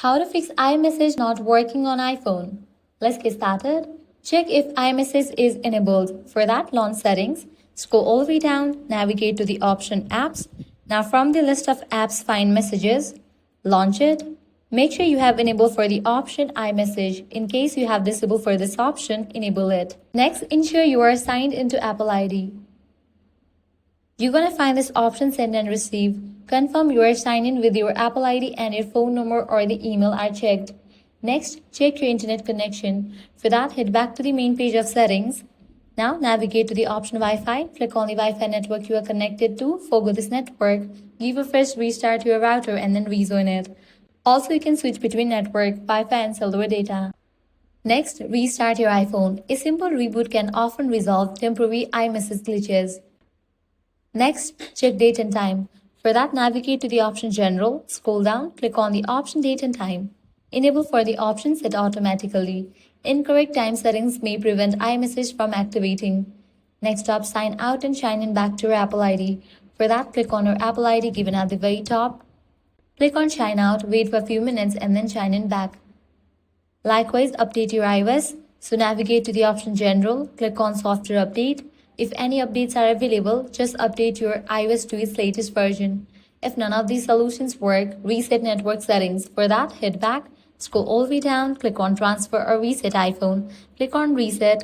How to fix iMessage not working on iPhone. Let's get started. Check if iMessage is enabled. For that, launch settings. Scroll all the way down, navigate to the option apps. Now from the list of apps, find messages. Launch it. Make sure you have enabled for the option iMessage. In case you have disabled for this option, enable it. Next, ensure you are signed into Apple ID. You're gonna find this option send and receive. Confirm you are signed in with your Apple ID and your phone number or the email are checked. Next, check your internet connection. For that, head back to the main page of settings. Now navigate to the option Wi-Fi. Click on the Wi-Fi network you are connected to. Forgo this network. Give a fresh restart to your router and then rejoin it. Also, you can switch between network, Wi-Fi and cellular data. Next, restart your iPhone. A simple reboot can often resolve temporary iMessage glitches. Next, check date and time. For that, navigate to the option General, scroll down, click on the option Date and Time. Enable for the option set automatically. Incorrect time settings may prevent iMessage from activating. Next up, sign out and sign in back to your Apple ID. For that, click on your Apple ID given at the very top. Click on Sign Out, wait for a few minutes and then sign in back. Likewise, update your iOS. So navigate to the option General, click on Software Update. If any updates are available, just update your iOS to its latest version. If none of these solutions work, reset network settings. For that, head back, scroll all the way down, click on Transfer or Reset iPhone. Click on Reset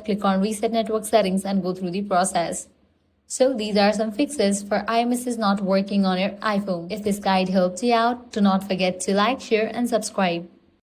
network settings and go through the process. So these are some fixes for iMessage not working on your iPhone. If this guide helped you out, do not forget to like, share and subscribe.